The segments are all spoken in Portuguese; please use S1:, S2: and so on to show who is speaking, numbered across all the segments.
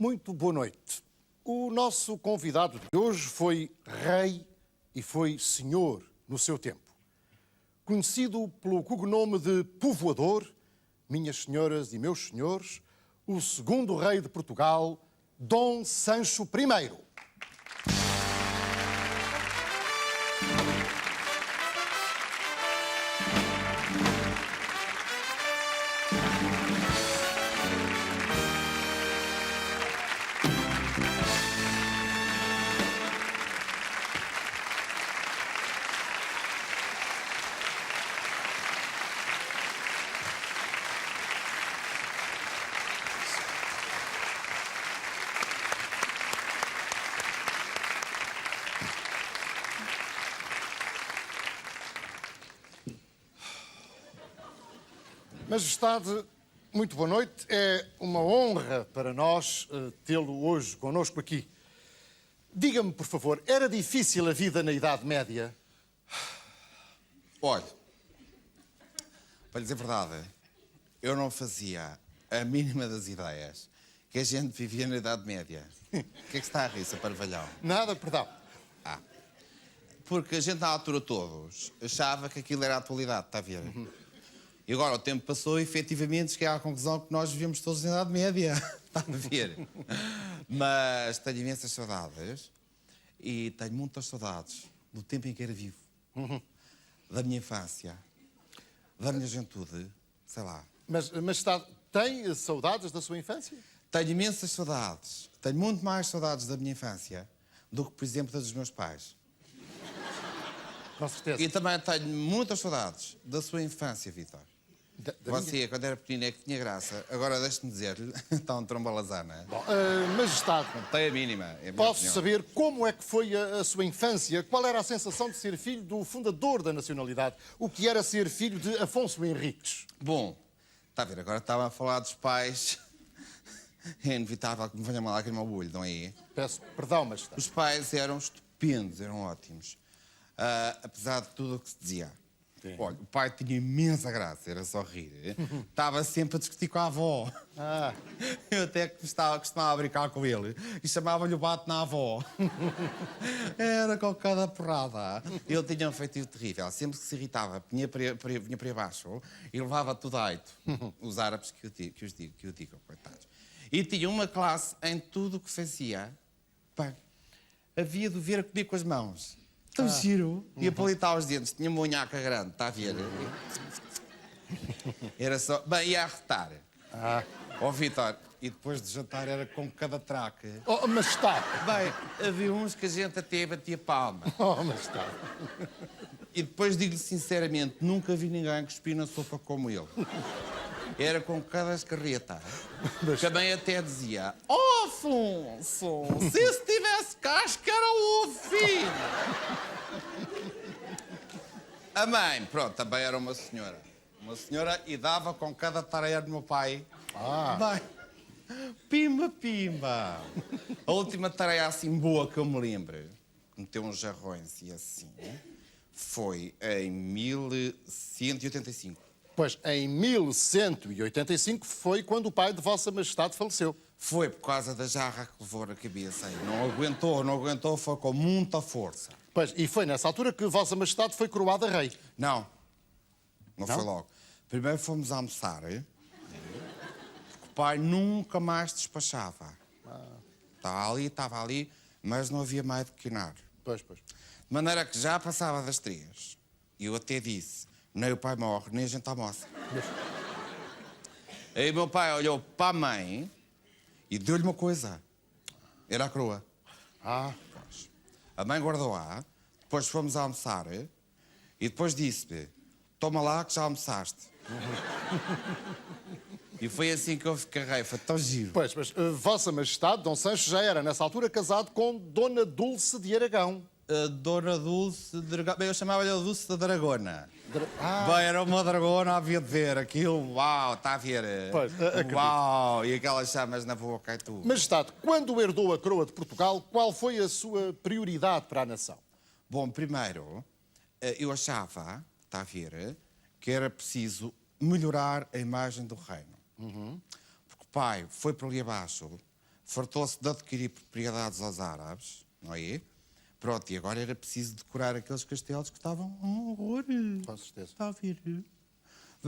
S1: Muito boa noite. O nosso convidado de hoje foi rei e foi senhor no seu tempo. Conhecido pelo cognome de Povoador, minhas senhoras e meus senhores, o segundo rei de Portugal, Dom Sancho I. Majestade, muito boa noite. É uma honra para nós tê-lo hoje connosco aqui. Diga-me, por favor, era difícil a vida na Idade Média?
S2: Olha, para lhe dizer a verdade, eu não fazia a mínima das ideias que a gente vivia na Idade Média. O que é que está a rir, seu parvalhão?
S1: Nada, perdão.
S2: Porque a gente, na altura, todos, achava que aquilo era a atualidade, está a ver? E agora o tempo passou e, efetivamente, cheguei à conclusão que nós vivíamos todos na Idade Média. Está a ver? Mas tenho imensas saudades e tenho muitas saudades do tempo em que era vivo. Da minha infância, da minha juventude, sei lá.
S1: Mas, Majestade, tem saudades da sua infância?
S2: Tenho imensas saudades. Tenho muito mais saudades da minha infância do que, por exemplo, das dos meus pais.
S1: Com certeza.
S2: E também tenho muitas saudades da sua infância, Vítor. Você, quando era pequeno, é que tinha graça. Agora, deixe-me dizer-lhe, está um trombalazana.
S1: Bom, Majestade,
S2: Não tem a mínima. É a minha
S1: posso
S2: opinião.
S1: saber como é que foi a sua infância? Qual era a sensação de ser filho do fundador da nacionalidade? O que era ser filho de Afonso Henriques?
S2: Bom, está a ver, agora estava a falar dos pais. É inevitável que me venha uma lágrima ao olho, não é?
S1: Peço perdão, Majestade.
S2: Os pais eram estupendos, eram ótimos. Apesar de tudo o que se dizia.
S1: Sim.
S2: Olha, o pai tinha imensa graça, era só rir. Estava sempre a discutir com a avó. Eu até costumava brincar com ele e chamava-lhe o bate na avó. Era com cada porrada. Ele tinha um feitio terrível. Sempre que se irritava, vinha para baixo e levava tudo a aito. Os árabes que o digam, coitados. E tinha uma classe em tudo o que fazia. Bem, havia de ver a comer com as mãos. Tão giro. Ia palitar os dentes. Tinha uma unhaca grande, está a ver? Era só... Bem, ia arretar. Vítor, e depois de jantar era com cada traque.
S1: Oh, Majestade!
S2: Bem, havia uns que a gente até batia palma.
S1: Oh, Majestade!
S2: E depois, digo-lhe sinceramente, nunca vi ninguém cuspir na sopa como ele. Era com cada escarreta. Também até dizia: "Oh, Afonso, se esse tivesse casca era o filho." A mãe, pronto, também era uma senhora. Uma senhora e dava com cada tareia do meu pai. Bem, pimba, pimba. A última tareia assim boa que eu me lembro, meteu uns jarrões e assim, foi em 1185.
S1: Pois, em 1185 foi quando o pai de Vossa Majestade faleceu.
S2: Foi por causa da jarra que levou na cabeça. Não aguentou, foi com muita força.
S1: Pois, e foi nessa altura que Vossa Majestade foi coroada rei.
S2: Não foi logo. Primeiro fomos almoçar, porque o pai nunca mais despachava. Estava ali, mas não havia mais de quinar.
S1: Pois.
S2: De maneira que já passava das 3. E eu até disse: nem o pai morre, nem a gente almoça. Aí o meu pai olhou para a mãe e deu-lhe uma coisa. Era a coroa. Pois. A mãe guardou-a, depois fomos almoçar e depois disse-me: "Toma lá que já almoçaste." E foi assim que eu fiquei rei, foi tão giro.
S1: Pois, mas Vossa Majestade, Dom Sancho, já era nessa altura casado com Dona Dulce de Aragão.
S2: Dona Dulce de Aragão. Bem, eu chamava-lhe a Dulce da Dragona. Bem, era uma dragona, havia de ver aquilo, uau, está a ver?
S1: Pois,
S2: uau, e aquelas chamas na boca e tudo.
S1: Majestade, quando herdou a coroa de Portugal, qual foi a sua prioridade para a nação?
S2: Bom, primeiro, eu achava, está a ver, que era preciso melhorar a imagem do reino. Porque o pai foi para ali abaixo, fartou-se de adquirir propriedades aos árabes, não é? Pronto, e agora era preciso decorar aqueles castelos que estavam um horror.
S1: Com certeza.
S2: Está a ver? De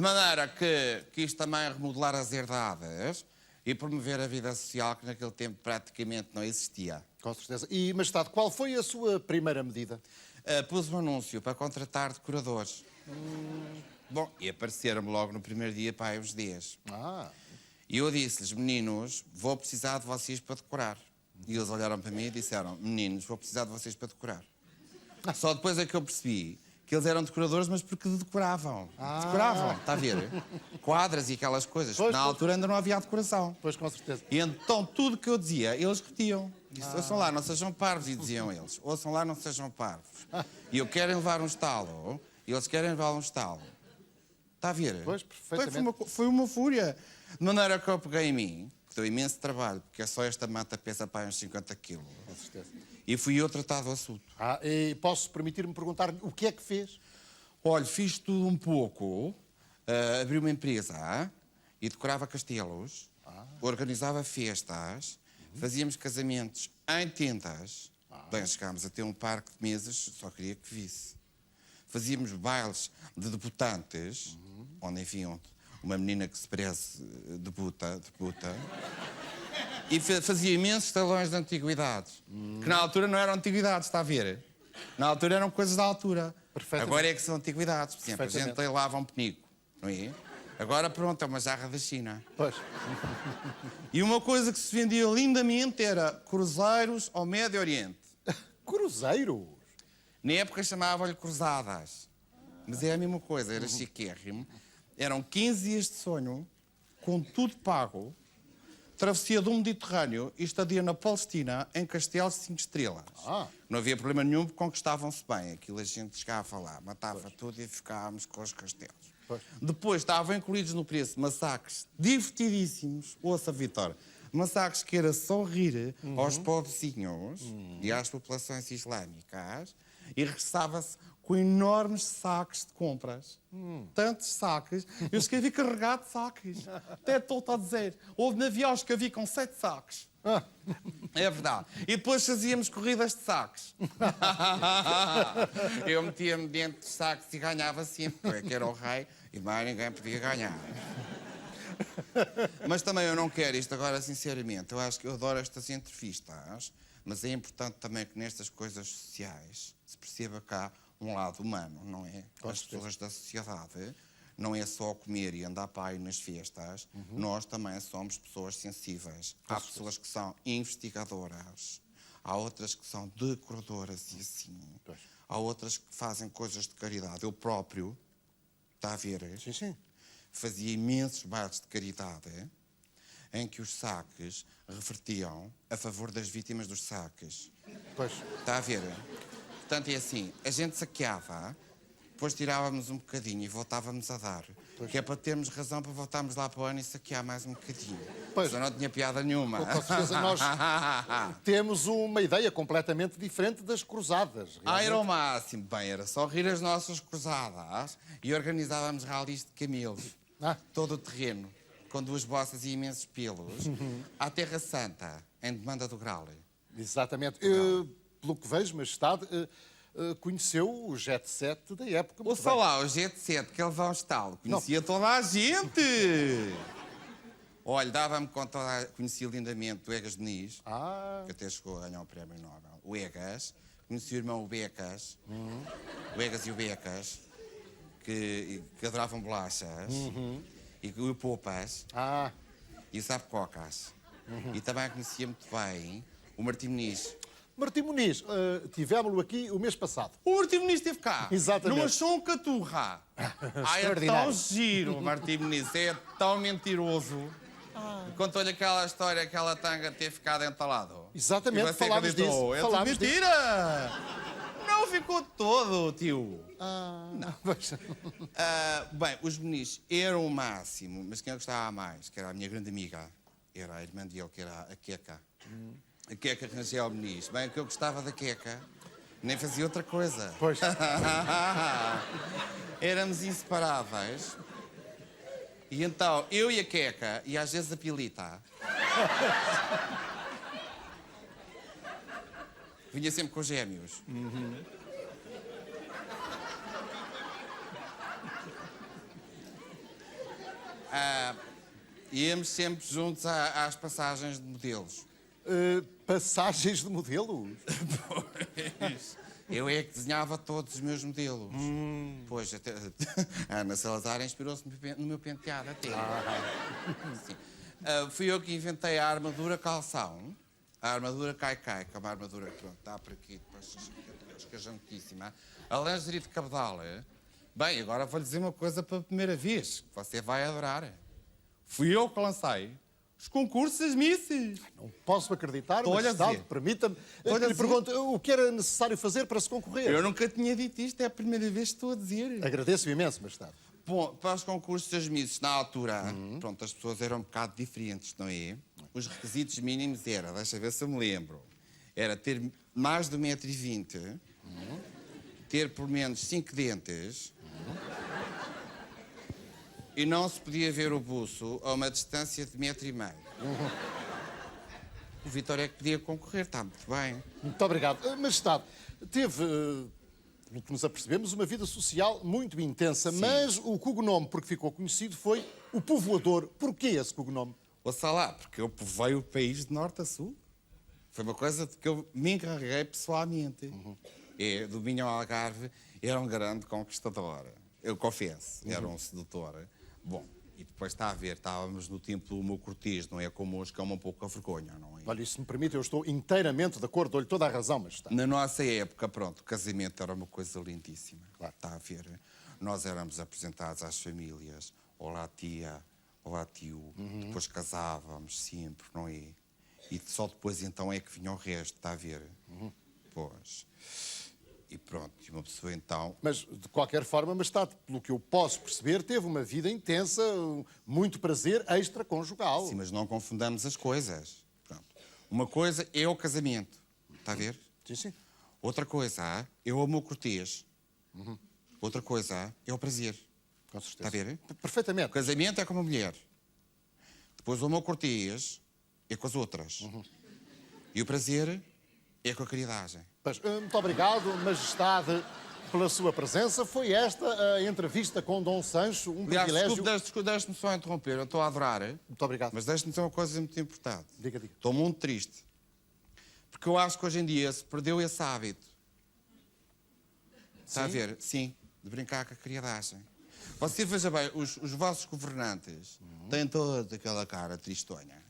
S2: maneira que quis também remodelar as herdades e promover a vida social que naquele tempo praticamente não existia.
S1: Com certeza. E, Majestade, qual foi a sua primeira medida?
S2: Pus um anúncio para contratar decoradores. Bom, e apareceram-me logo no primeiro dia para aí uns dias.
S1: Ah,
S2: E eu disse-lhes, meninos, vou precisar de vocês para decorar. E eles olharam para mim e disseram, meninos, vou precisar de vocês para decorar. Só depois é que eu percebi que eles eram decoradores, mas porque decoravam. Decoravam, está a ver? Quadras e aquelas coisas.
S1: Pois,
S2: Na
S1: pois.
S2: altura ainda não havia decoração.
S1: pois com certeza.
S2: E então tudo que eu dizia, eles repetiam. Disse, ouçam lá, não sejam parvos, e diziam eles. Ouçam lá, não sejam parvos. E eu quero levar um estalo, e eles querem levar um estalo. Está a ver?
S1: Pois, perfeitamente.
S2: Foi uma fúria. De maneira que eu peguei em mim, que deu imenso trabalho, porque é só esta mata pesa para aí uns 50 quilos.
S1: Com certeza.
S2: E fui eu tratar do assunto.
S1: E posso permitir-me perguntar-lhe o que é que fez?
S2: Olha, fiz tudo um pouco, abri uma empresa e decorava castelos, organizava festas, fazíamos casamentos em tendas. Bem, chegámos a ter um parque de mesas, só queria que visse. Fazíamos bailes de debutantes, onde, enfim, uma menina que se preze debuta. E fazia imensos talões de antiguidades, que na altura não eram antiguidades, está a ver? Na altura eram coisas da altura. Agora é que são antiguidades. Por exemplo, a gente lava um penico, não é? Agora, pronto, é uma jarra da China.
S1: Pois.
S2: E uma coisa que se vendia lindamente era cruzeiros ao Médio Oriente.
S1: Cruzeiros?
S2: Na época chamavam-lhe cruzadas. Mas é a mesma coisa, era chiquérrimo. Eram 15 dias de sonho, com tudo pago, travessia do Mediterrâneo e estadia na Palestina, em castelos de 5 estrelas. Não havia problema nenhum, porque conquistavam-se bem. Aquilo a gente chegava lá, matava tudo e ficávamos com os castelos.
S1: Pois.
S2: Depois estavam incluídos no preço massacres divertidíssimos. Ouça, Vitor, massacres que era só rir aos pobrezinhos e às populações islâmicas e regressava-se com enormes saques de compras. Tantos saques. Eu cheguei carregado de saques. Até estou a dizer. Houve navios que eu vi com 7 saques. É verdade. E depois fazíamos corridas de saques. Eu metia-me dentro de saques e ganhava sempre. Eu é que era o rei e mais ninguém podia ganhar. Mas também eu não quero isto agora, sinceramente. Eu acho que eu adoro estas entrevistas, mas é importante também que nestas coisas sociais se perceba cá um lado humano, não é? As pessoas da sociedade não é só comer e andar para aí nas festas, nós também somos pessoas sensíveis. Há pessoas que são investigadoras, há outras que são decoradoras e assim. Há outras que fazem coisas de caridade. Eu próprio, está a ver?
S1: Sim, sim.
S2: Fazia imensos bailes de caridade em que os saques revertiam a favor das vítimas dos saques.
S1: Pois.
S2: Está a ver? Portanto, é assim, a gente saqueava, depois tirávamos um bocadinho e voltávamos a dar.
S1: Pois.
S2: Que é para termos razão para voltarmos lá para o ano e saquear mais um bocadinho.
S1: Pois.
S2: Senão não tinha piada nenhuma.
S1: Com certeza nós temos uma ideia completamente diferente das cruzadas.
S2: Era o máximo. Bem, era só rir as nossas cruzadas e organizávamos ralis de camelos. Todo o terreno, com 2 bossas e imensos pelos, à Terra Santa, em demanda do Grau.
S1: Exatamente. Pelo que vejo, Majestade, conheceu o jet set da época.
S2: Ouça lá, o jet set, que ele vai ao estalo. Conhecia toda a gente. Olha, dava-me conta, conhecia lindamente o Egas Diniz, que até chegou a ganhar o prémio Nobel. O Egas, conheci o irmão o Becas, o Egas e o Becas, que adoravam bolachas, e o Poupas, e o Sapcocas. E também conhecia muito bem o Martim Muniz.
S1: Martim Muniz, tivemos-lo aqui o mês passado.
S2: O Martim Muniz esteve cá.
S1: Exatamente.
S2: Numa choncaturra. É tão giro, o Martim Muniz. É tão mentiroso. Contou-lhe aquela história que ela tanga ter ficado entalado.
S1: Exatamente, falámos disso.
S2: É tudo mentira. Não ficou todo, tio.
S1: Não.
S2: Bem, os Muniz eram o máximo, mas quem eu gostava mais, que era a minha grande amiga, era a irmã dele, que era a Queca. A Queca Rangel Muniz. Bem, o que eu gostava da Queca, nem fazia outra coisa.
S1: Pois.
S2: Éramos inseparáveis. E então, eu e a Queca, e às vezes a Pilita, Vinha sempre com gêmeos. Íamos sempre juntos às passagens de modelos.
S1: Passagens de modelos?
S2: Pois. Eu é que desenhava todos os meus modelos. Pois, até, a Ana Salazar inspirou-se no meu penteado até. Sim. Fui eu que inventei a armadura calção, a armadura cai-cai, que é uma armadura que está por aqui, depois escajantíssima. A lingerie de cabedal. Bem, agora vou-lhe dizer uma coisa pela primeira vez, que você vai adorar. Fui eu que lancei os concursos das Misses.
S1: Não posso acreditar,
S2: Estou-lhe a
S1: Majestade,
S2: dizer.
S1: permita-me.
S2: Estou-lhe a
S1: Lhe
S2: dizer.
S1: pergunto, o que era necessário fazer para se concorrer?
S2: Eu nunca tinha dito isto, é a primeira vez que estou a dizer.
S1: Agradeço imenso, Majestade.
S2: Bom, para os concursos das Misses, na altura, pronto, as pessoas eram um bocado diferentes, não é? Os requisitos mínimos era, deixa ver se eu me lembro, era ter mais de 1,20 m, ter por menos 5 dentes e não se podia ver o buço a uma distância de 1,5 m. O Vítor é que podia concorrer, está muito bem.
S1: Muito obrigado. Majestade, teve, pelo que nos apercebemos, uma vida social muito intensa, mas o cognome por que ficou conhecido foi o povoador. Porquê esse cognome?
S2: Ouça lá, porque eu povoei o país de norte a sul. Foi uma coisa de que eu me encarreguei pessoalmente. É, do Minho ao Algarve, era um grande conquistador. Eu confesso, era um sedutor. Bom, e depois está a ver, estávamos no tempo do meu cortejo, não é como hoje, que é um pouco a vergonha, não é?
S1: Olha, se me permite, eu estou inteiramente de acordo, dou-lhe toda a razão, Majestade.
S2: Na nossa época, pronto, o casamento era uma coisa lindíssima.
S1: Claro.
S2: Está a ver? Nós éramos apresentados às famílias. Olá, tia. Olá, tio. Depois casávamos sempre, não é? E só depois então é que vinha o resto, está a ver? Pois. E pronto, e uma pessoa então...
S1: Mas, de qualquer forma, Majestade, pelo que eu posso perceber, teve uma vida intensa, muito prazer extraconjugal.
S2: Sim, mas não confundamos as coisas. Pronto. Uma coisa é o casamento, está a ver?
S1: Sim, sim.
S2: Outra coisa é o meu cortejo. Outra coisa é o prazer.
S1: Com certeza.
S2: Está a ver? O
S1: Perfeitamente.
S2: casamento é com uma mulher. Depois o meu cortejo é com as outras. E o prazer é com a caridagem.
S1: Mas, muito obrigado, Majestade, pela sua presença. Foi esta a entrevista com Dom Sancho, um
S2: Aliás,
S1: privilégio...
S2: desculpe, deixe-me só interromper. Eu estou a adorar,
S1: Muito obrigado.
S2: mas deixe-me dizer uma coisa muito importante.
S1: Diga, diga.
S2: Estou muito triste. Porque eu acho que hoje em dia se perdeu esse hábito. Está a ver? Sim, de brincar com a caridagem. Você veja bem, os vossos governantes têm toda aquela cara tristonha.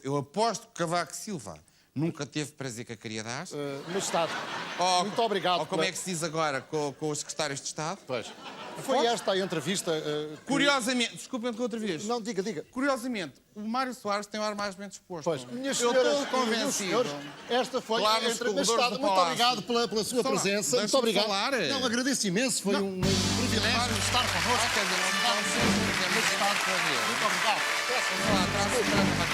S2: Eu aposto que Cavaco Silva nunca teve prazer com a caridagem.
S1: Majestade, muito obrigado.
S2: Ou como é que se diz agora com os secretários de Estado?
S1: Pois. Foi esta a entrevista...
S2: Curiosamente, desculpem-me outra vez.
S1: Não, diga, diga.
S2: Curiosamente, o Mário Soares tem o ar mais bem disposto.
S1: Pois, minhas
S2: eu
S1: senhoras
S2: estou
S1: e meus
S2: convencido.
S1: senhores, esta foi
S2: Lá
S1: a
S2: nos
S1: entrevista.
S2: corredores
S1: Majestade,
S2: do
S1: muito
S2: Palácio.
S1: obrigado pela sua
S2: Só lá,
S1: presença. Muito
S2: deixa-me
S1: obrigado.
S2: falar.
S1: Não, agradeço imenso. Foi um privilégio estar connosco.
S2: Quer dizer, não está sempre
S1: Majestade,
S2: a ver.
S1: muito obrigado.
S2: Vamos lá, traz-me